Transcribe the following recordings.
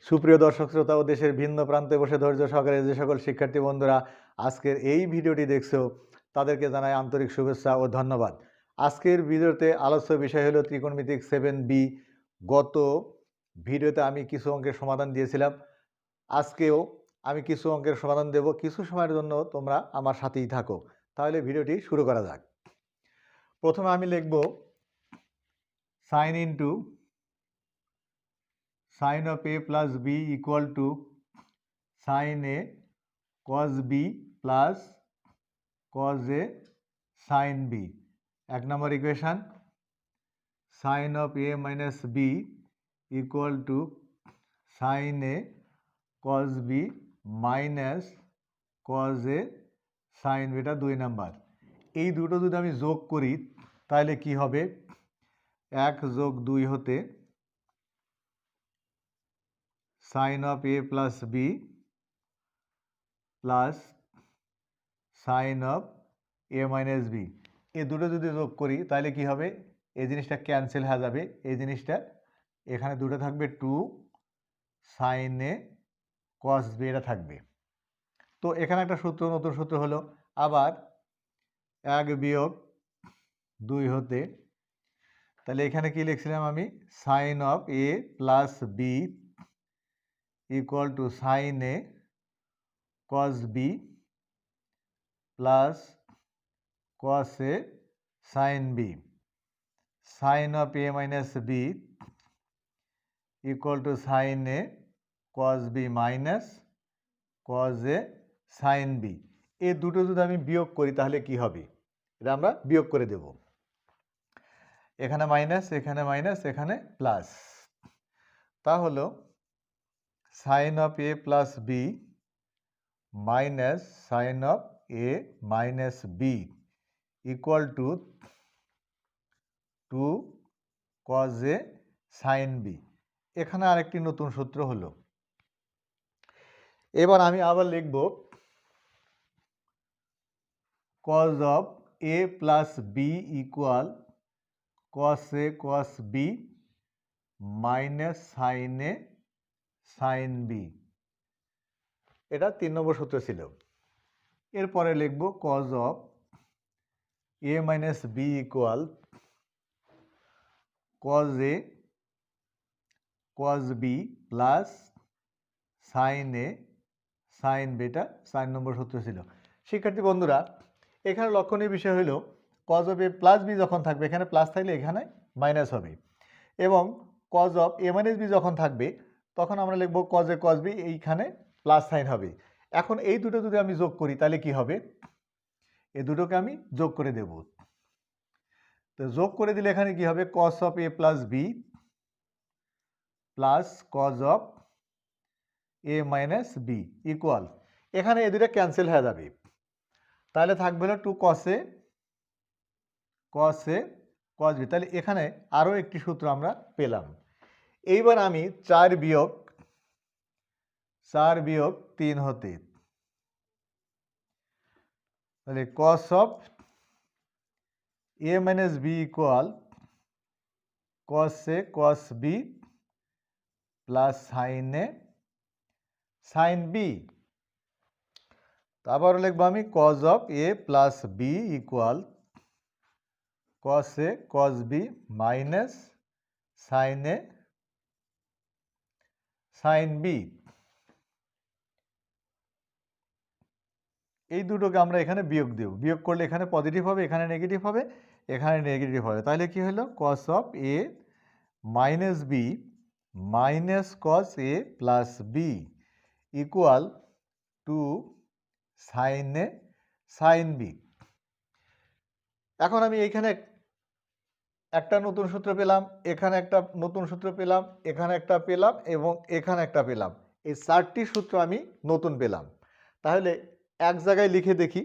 সুপ্রিয় দর্শক শ্রোতা ও দেশের ভিন্ন প্রান্তে বসে ধৈর্য সহকারে যে সকল শিক্ষার্থী বন্ধুরা আজকের এই ভিডিওটি দেখছো তাদেরকে জানাই আন্তরিক শুভেচ্ছা ও ধন্যবাদ। আজকের ভিডিওতে আলোচ্য বিষয় হলো ত্রিকোণমিতিক 7B। গত ভিডিওতে আমি কিছু অঙ্কের সমাধান দিয়েছিলাম, আজকেও আমি কিছু অঙ্কের সমাধান দেব। কিছু সময়ের জন্য তোমরা আমার সাথেই থাকো। তাহলে ভিডিওটি শুরু করা যাক। প্রথমে আমি লিখব sin of a plus b equal to sin a cos b plus cos a sin b। এক নম্বর equation, sin of a minus b equal to sin a cos b minus cos a sin b। এটা 2 number. এই দুটো যদি আমি যোগ করি তাহলে কি হবে? 1 যোগ 2 হতে sin of a plus b plus sin of a minus b। এই দুটো যদি যোগ করি তাহলে কি হবে? এই জিনিসটা ক্যান্সেল হয়ে যাবে, এই জিনিসটা এখানে দুটো থাকবে 2 sin a cos b এটা থাকবে। তো এখানে একটা সূত্র, নতুন সূত্র হলো আবার 1 বিয়োগ 2 হতে, তাহলে এখানে কি লিখছিলাম আমি? sin of a plus b equal to sin a cos b plus cos a sin b। sin of a minus b equal to sin a cos b minus cos a sin b। এই দুটো যদি আমি বিয়োগ করি তাহলে কি হবে? এটা আমরা বিয়োগ করে দেব। এখানে মাইনাস, এখানে মাইনাস, এখানে প্লাস। তা হলো sin of a plus b minus sin of a minus b equal to 2 cos a sin b। এখানে আরেকটি নতুন সূত্র হলো। এবার আমি আবার লিখব cos of a plus b equal cos a cos b minus sin a sin b। এটা 3 নম্বর সূত্র ছিল। এরপরে লিখব cos of a minus b equal cos a cos b plus sin a sin b। এটা 4 নম্বর সূত্র ছিল। শিক্ষার্থী বন্ধুরা, এখানে লক্ষণীয় বিষয় হলো cos of a plus b যখন থাকবে, এখানে প্লাস থাকলে এখানে মাইনাস হবে, এবং cos of a minus b যখন থাকবে তখন আমরা লিখব cos a cos b, এইখানে প্লাস সাইন হবে। এখন এই দুটো যদি আমি যোগ করি তাহলে কি হবে? এই দুটোকে আমি যোগ করে দেব। তো যোগ করে দিলে এখানে কি হবে? cos of a plus b plus cos of a minus b equal, এখানে এই দুটো ক্যান্সেল হয়ে যাবে, তাহলে থাকবে হলো 2 cos a cos a cos b। তাহলে এখানে আরও একটি সূত্র আমরা পেলাম। এইবার আমি 4 বিয়োগ 3 হতে, তাহলে cos of a minus b equal cos a cos b plus sin a sin b। তারপর লিখবো আমি cos of a plus b equal cos a cos b minus sin a sin b। এই দুটোকে আমরা এখানে বিয়োগ দেব। বিয়োগ করলে এখানে পজিটিভ হবে, এখানে নেগেটিভ হবে, এখানে নেগেটিভ হবে। তাহলে কি হলো? cos of a minus b minus cos a plus b equal 2 sin a sin b। এখন আমি এইখানে একটা নতুন সূত্র পেলাম, এখানে একটা নতুন সূত্র পেলাম, এখানে একটা পেলাম, এবং এখানে একটা পেলাম। এই 4টি সূত্র আমি নতুন পেলাম। তাহলে এক জায়গায় লিখে দেখি।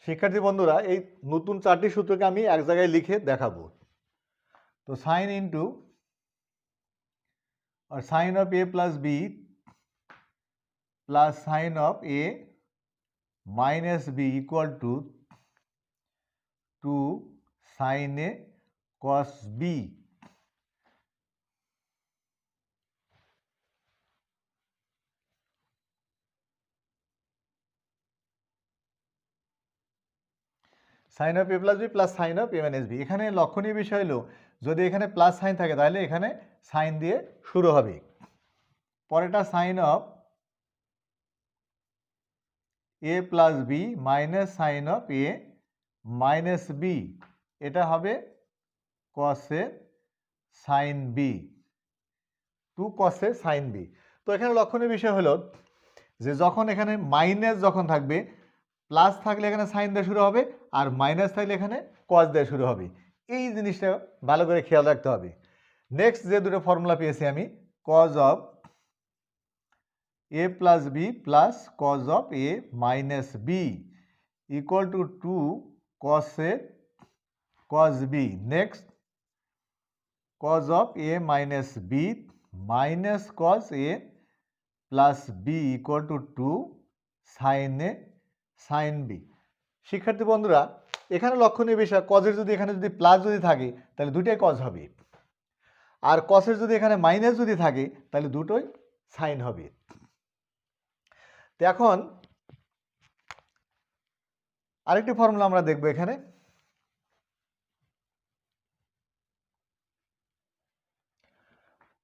শিক্ষার্থী বন্ধুরা এই নতুন 4টি সূত্রকে আমি এক জায়গায় লিখে দেখাবো। তো সাইন ইন্টু और sine of A plus B plus sine of A minus B equal to sine A cos B. Sine of A plus B plus sine of A minus B. এখানে লক্ষণীয় বিষয় হলো যদি এখানে প্লাস সাইন থাকে তাহলে এখানে সাইন দিয়ে শুরু হবে। পরেরটা sine of A plus B minus sine of A minus B, এটা হবে cos A sine B, two cos A sine B. তো এখানে লক্ষণীয় বিষয় হলো যে যখন এখানে মাইনাস যখন থাকবে, প্লাস থাকলে এখানে সাইন দিয়ে শুরু হবে, আর মাইনাস থাকলে এখানে কস দিয়ে শুরু হবে। এই জিনিসটা ভালো করে খেয়াল রাখতে হবে। নেক্সট যে দুটো ফর্মুলা পেয়েছি আমি, cos of A plus B plus cos of A minus B equal to cos A cos B. Next cos of A minus B minus cos A plus B equal to sine A sine B. শিক্ষার্থী বন্ধুরা এখানে লক্ষণীয় বিষয়, কজের যদি এখানে যদি plus যদি থাকে তাহলে দুটোই কজ হবে, আর কসের যদি এখানে মাইনাস যদি থাকে তাহলে দুটোই সাইন হবে। তো এখন আরেকটি ফর্মুলা আমরা দেখব এখানে,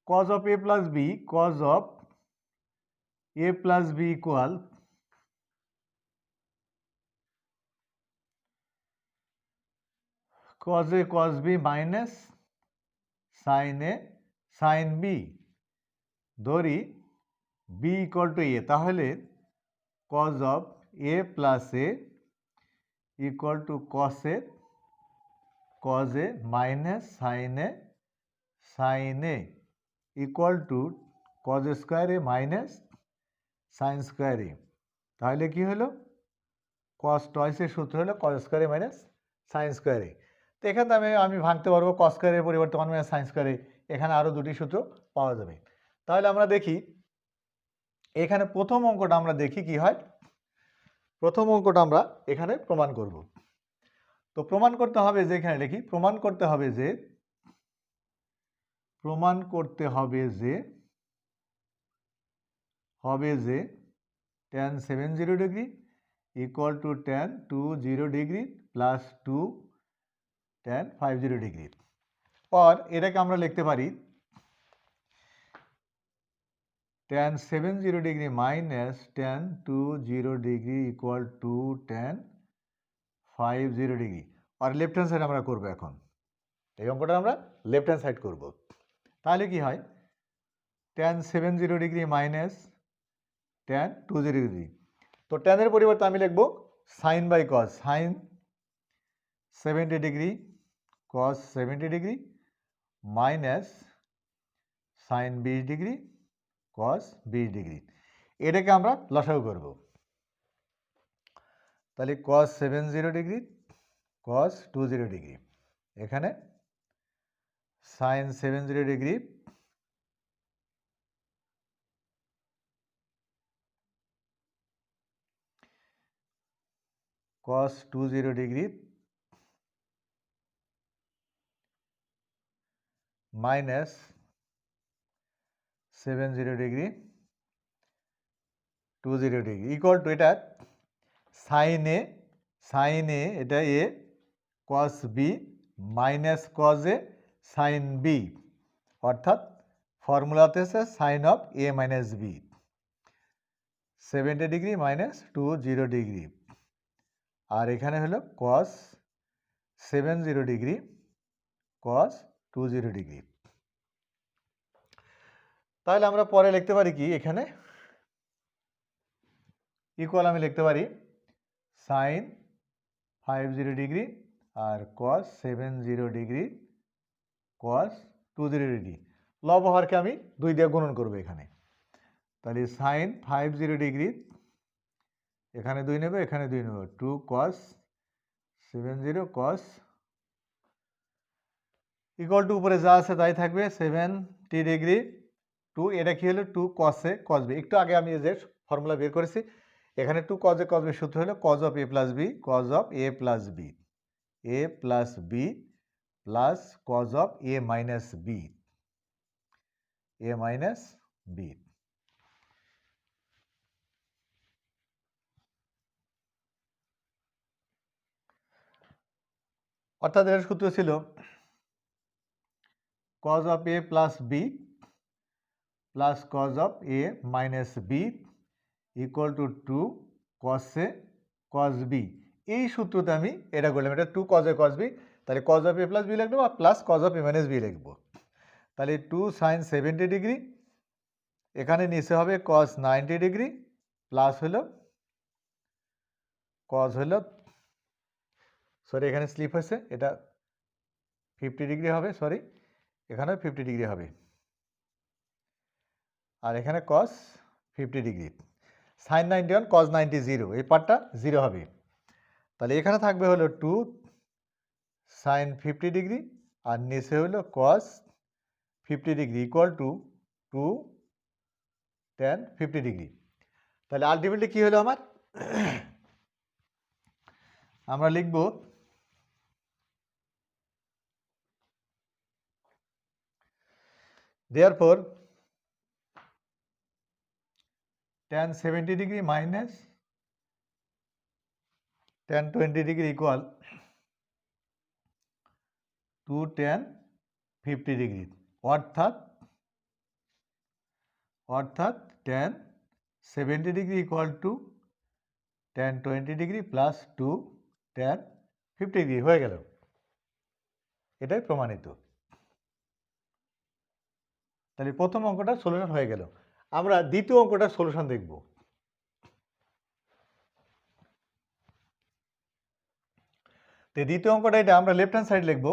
cos of a plus b cos of a plus b equal cos a cos b minus sin a sin b। ধরি b equal to a, তাহলে cos of a plus a equal to cos a minus sin a sin a equal to cos square a minus sin square a। তাহলে কি হলো, cos টয়েসের সূত্র হলো cos square a minus sin square a। তো এখানে আমি ভাঙতে পারবো cos স্কয়ার এর পরিবর্তে 1 minus sin স্কয়ার a, এখানে আরো দুটি সূত্র পাওয়া যাবে। তাহলে আমরা দেখি এখানে প্রথম অঙ্কটা আমরা দেখি কি হয়। প্রথম অঙ্কটা আমরা এখানে প্রমাণ করব। তো প্রমাণ করতে হবে যে, এখানে লিখি প্রমাণ করতে হবে যে tan 70 degree equal to tan 20 degree plus 2 tan 50 degree. और এটাকে আমরা লিখতে পারি tan 70 degree minus tan 20 degree equal to tan 50 degree. আর লেফট হ্যান্ড সাইড আমরা করব। এখন এই অঙ্কটা আমরা লেফট হ্যান্ড সাইড করব। তাহলে কি হয়, tan 70 degree minus tan 20 degree. তো tan এর পরিবর্তে আমি লিখব sin by cos, sin 70 degree cos 70 degree minus sin 20 degree cos 20 degree. এটাকে আমরা লসাগু করব। তাহলে cos 70 ডিগ্রি cos 20 ডিগ্রি, এখানে sin 70 degree cos 20 degree minus 70 degree 20 degree equal to, এটা সাইন এ এটা A cos B minus cos A sine B, অর্থাৎ ফর্মুলাতে আছে sine of A minus B 70 degree minus 20 degree, আর এখানে হলো cos 70 degree cos 20 degree. তাহলে আমরা পরে লিখতে পারি কি, এখানে ইকুয়াল আমি লিখতে পারি সাইন 50 ডিগ্রি আর cos 70 ডিগ্রি cos 20 ডিগ্রি। লব হরকে আমি 2 দিয়ে গুণন করব এখানে। তাহলে সাইন 50 ডিগ্রি এখানে 2 নেব, এখানে 2 নেব, 2 cos 70 cos ইকুয়াল টু উপরে যা আছে তাই থাকবে 70 ডিগ্রি টু, এটা কি হলো 2 cos a cos b। একটু আগে আমি যে ফর্মুলা বের করেছি, এখানে 2 cos a cos b সূত্র হলো cos of a plus b cos of a plus b, a plus b plus cos of a minus b, a minus b। অর্থাৎ এর সূত্র ছিল cos of a plus b plus cos of a minus b equal to 2 cos a cos b। এই সূত্রতে আমি এটা করলাম, এটা 2 cos a cos b, তাহলে cos of a plus b লিখবো আর plus cos of a minus b লিখবো। তাহলে 2 sin 70 degree, এখানে নিচে হবে cos 90 ডিগ্রি প্লাস হলো cos হলো, সরি এখানে স্লিপ হয়েছে, এটা 50 ডিগ্রি হবে, সরি এখানেও 50 ডিগ্রি হবে, আর এখানে cos 50 ডিগ্রি। sin 91 cos 90 0, এই পার্টটা 0 হবে। তাহলে এখানে থাকবে হলো 2 sin 50 ডিগ্রি আর নিচে হলো cos 50 degree equal two 2 tan 50 degree. তাহলে আলটিমেটলি কি হলো আমার, আমরা লিখব therefore tan 70 degree minus tan 20 degree equal 2 tan 50 degree, অর্থাৎ tan 70 degree equal to tan 20 degree plus 2 tan 50 degree হয়ে গেল। এটাই প্রমাণিত। তাহলে প্রথম অঙ্কটার সলিউশন হয়ে গেল। আমরা দ্বিতীয় অঙ্কটার সলিউশন দেখব। তো দ্বিতীয় অঙ্কটা এটা আমরা লেফট হ্যান্ড সাইড লিখব,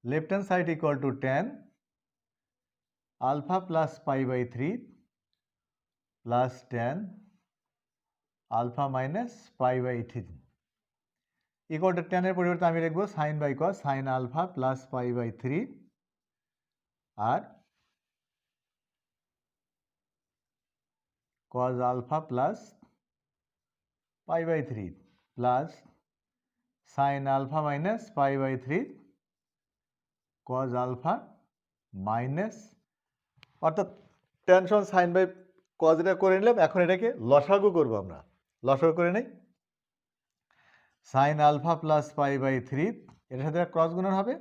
left hand side equal to tan alpha plus pi by 3 প্লাস tan alpha minus pi by 3 equal to tan এর পরিবর্তে আমি লিখব sine by cos sine alpha plus pi by 3 আর cos alpha plus pi by 3 প্লাস sine alpha minus pi by 3 cos alpha minus, অর্থাৎ tension sine by cos এটা করে নিলাম। এখন এটাকে লসাগু করব, আমরা লসাগু করে নেই। Sine alpha plus pi by 3, এটার সাথে ক্রস গুণন হবে,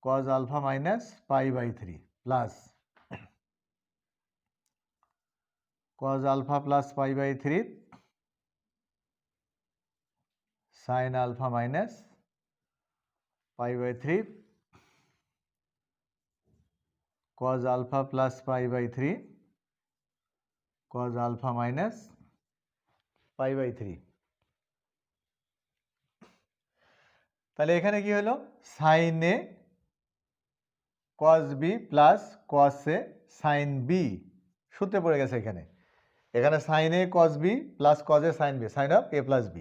cos alpha minus pi by 3 plus cos alpha plus pi by 3 sine alpha minus pi by 3 cos alpha plus pi by 3 cos alpha minus pi by 3। তাহলে এখানে কি হলো, sine A cos b plus cos a sine b সূত্রে পড়ে গেছে। এখানে sine A cos b plus cos a sine b, sine of a plus b,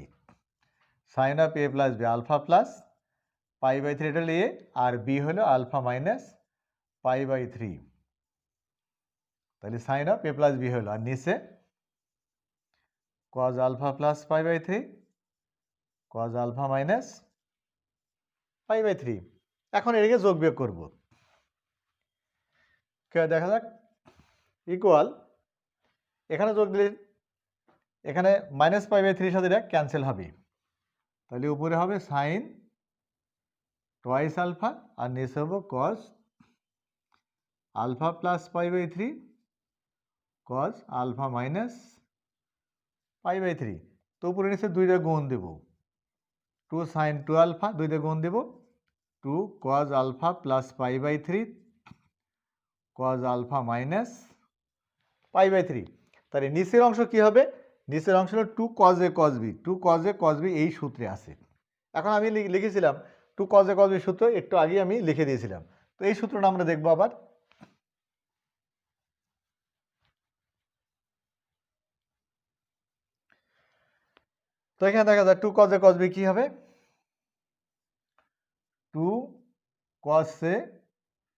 sine of a plus b alpha plus pi by 3 এটা লিয়ে, আর b হলো alpha minus pi by 3, তাহলে sine of a plus b হলো, আর নিচে cos alpha plus pi by 3 cos alpha minus pi by 3। এখন এটাকে যোগ বিয়োগ করব, দেখা যাক ইকুয়াল, এখানে যোগ দিলে এখানে মাইনাস পাই বাই 3 সাথে এটা ক্যান্সেল হবে, তাহলে উপরে হবে সাইন টুয়াইস আলফা আর নিচে হবে cos alpha plus pi by 3 cos alpha minus pi by 3। তো উপরে নিচে দুইটা গুণ দেব, 2 সাইন 2 আলফা দুইটা গুণ দেব, 2 cos alpha plus pi by 3 cos alpha minus pi by 3। তাহলে নিচের অংশ কি হবে, নিচের অংশ হলো 2 cos a cos b, 2 cos a cos b এই সূত্রে আছে। এখন আমি লিখেছিলাম 2 cos a cos b সূত্র, একটু আগে আমি লিখে দিয়েছিলাম। তো এই সূত্রটা আমরা দেখব আবার। তো তো এখানে দেখা যায় 2 cos a cos b কি হবে, 2 cos a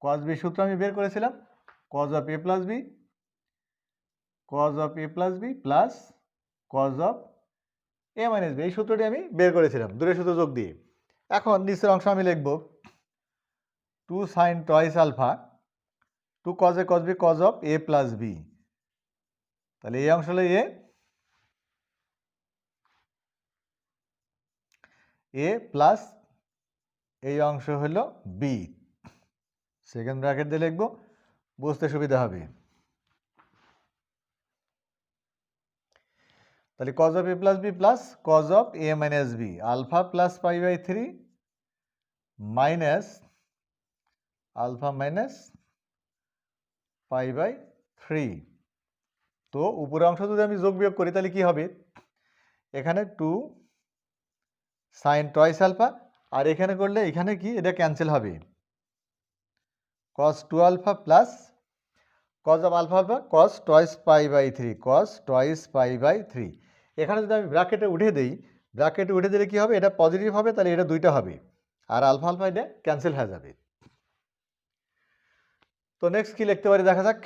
cos b সূত্র আমি বের করেছিলাম, cos of a plus b, cos of a plus b plus cos of a minus b, এই সূত্রটি আমি বের করেছিলাম দূরের সূত্র যোগ দিয়ে। এখন নিচের অংশ আমি লিখব 2 sin twice alpha 2 cos a cos b cos of a plus b, তাহলে এই অংশ হলো a প্লাস এই অংশ হলো b, সেকেন্ড ব্র্যাকেট দিয়ে লিখব, বুঝতে সুবিধা হবে। তাহলে cos of a plus b plus cos of a minus b, alpha plus pi by 3 minus alpha minus pi by 3। তো উপরের অংশ যদি আমি যোগ বিয়োগ করি তাহলে কি হবে, এখানে 2 sin twice alpha, আর এখানে করলে এখানে কি এটা ক্যান্সেল হবে, cos 2 alpha plus cos of alpha alpha cos twice pi by 3 cos twice pi by 3। এখানে যদি আমি ব্র্যাকেটে উঠে দেই, ব্র্যাকেটে উঠে দিলে কি হবে, এটা পজিটিভ হবে, তাহলে এটা দুইটা হবে, আর আলফা আলফা এটা ক্যান্সেল হয়ে যাবে। তো নেক্সট কি লিখতে পারি দেখা যাক।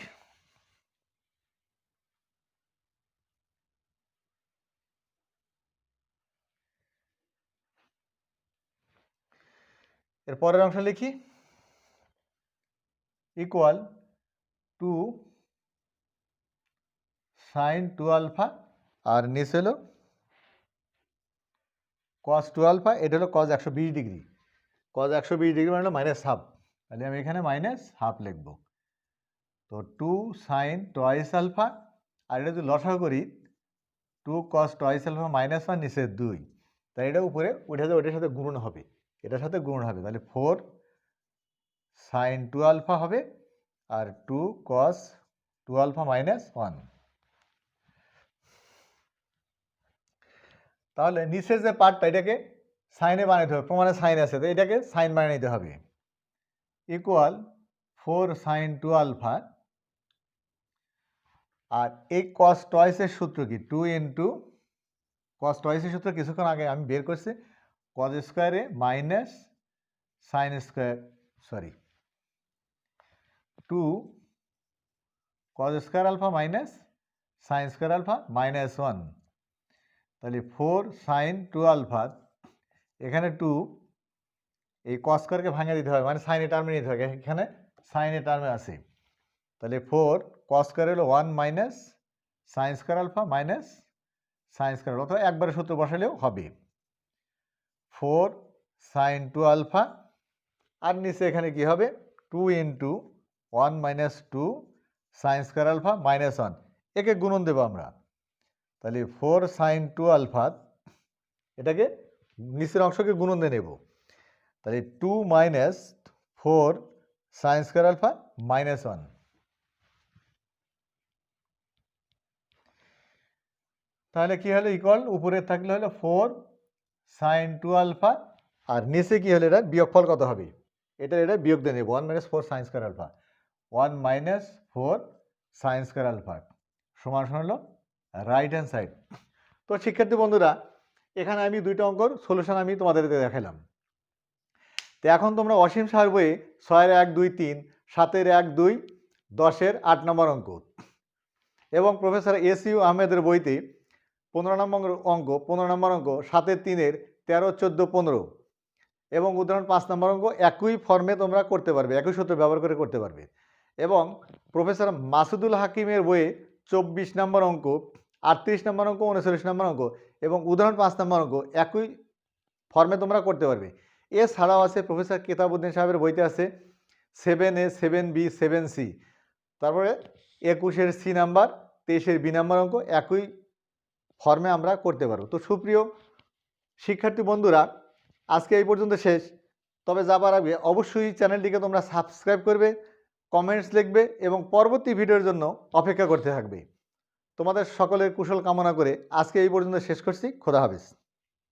এর পরের অংশ লিখি, ইকুয়াল 2 sin 2 alpha, আর নিচে হলো cos 2 alpha, এটা হলো cos 120 ডিগ্রি, cos 120 ডিগ্রি মানে হলো মাইনাস হাফ, তাহলে আমি এখানে মাইনাস হাফ লিখব। তো 2 sin twice alpha, আর এটা যদি লসাগু করি 2 cos twice alpha মাইনাস 1 নিচে 2, তাই এটা উপরে উঠে যাবে, ওটার সাথে গুণন হবে, এটার সাথে গুণন হবে, তাহলে 4 sin 2 alpha হবে, আর 2 cos 2 alpha মাইনাস 1। তাহলে নিচের যে পার্টটা এটাকে সাইনে বানাইতে হবে, প্রমাণে সাইন আছে, তো এটাকে সাইন বানিয়ে নিতে হবে, ইকুয়াল 4 sin 2 alpha, আর এই cos twice এর সূত্র কি, 2 ইন্টু cos twice এর সূত্র কিছুক্ষণ আগে আমি বের করছি, cos স্কোয়ারে minus sine square, sorry 2 cos square alpha minus sine square alpha minus 1, তাহলে 4 sin 2 alpha, এখানে 2 এই cos স্কোয়ারকে ভাঙে দিতে হবে, মানে সাইনে টার্মে নিতে হবে, এখানে সাইনে টার্মে আছে, তাহলে 4 cos স্কোয়ার হলো 1 minus sine square alpha minus sine square, অথবা একবারে সূত্র বসালেও হবে, 4 sin 2 alpha, আর নিচে এখানে কি হবে 2 into 1 minus 2 sine square alpha minus 1, একে গুণন দেবো আমরা, তাহলে 4 sin 2 alpha, এটাকে নিচের অংশকে গুণন দিয়ে নেব, তাহলে 2 minus 4 sine square alpha minus 1। তাহলে কি হলো, ইকুয়াল উপরে থাকলে হলো 4 sin 2 alpha, আর নিচে কি হলো, এটা বিয়োগফল কত হবে, এটা বিয়োগ দিয়ে নেব, 1 minus 4 sine square alpha, 1 minus 4 sine square alpha সমান হলো রাইট হ্যান্ড সাইড। তো শিক্ষার্থী বন্ধুরা, এখানে আমি দুইটা অঙ্কর সলিউশন আমি তোমাদের দেখালাম। তো এখন তোমরা অসীম সাহার বইয়ে 6-এর 1, 2, 3, 7-এর 1, 2, 10-এর 8 নম্বর অঙ্ক, এবং প্রফেসর এস.ইউ. আহমেদের বইতে 15 নম্বর অঙ্ক 7-এর 3-এর 13, 14, 15, এবং উদাহরণ 5 নম্বর অঙ্ক একই ফর্মে তোমরা করতে পারবে, একই সূত্র ব্যবহার করে করতে পারবে। এবং প্রফেসর মাসুদুল হাকিমের বইয়ে 24 নম্বর অঙ্ক, 38 নম্বর অঙ্ক, 39 নম্বর অঙ্ক এবং উদাহরণ 5 নম্বর অঙ্ক একই ফর্মে তোমরা করতে পারবে। এছাড়াও আছে প্রফেসর কেতাবউদ্দিন সাহেবের বইতে আছে 7A, 7B, 7C, তারপরে 21-এর সি নাম্বার, 23-এর বি নাম্বার অঙ্ক একই ফর্মে আমরা করতে পারবো। তো সুপ্রিয় শিক্ষার্থী বন্ধুরা, আজকে এই পর্যন্ত শেষ। তবে যাবার আগে অবশ্যই চ্যানেলটিকে তোমরা সাবস্ক্রাইব করবে, কমেন্টস লিখবে এবং পরবর্তী ভিডিওর জন্য অপেক্ষা করতে থাকবে। তোমাদের সকলের কুশল কামনা করে আজকে এই পর্যন্ত শেষ করছি। খোদা হাফেজ।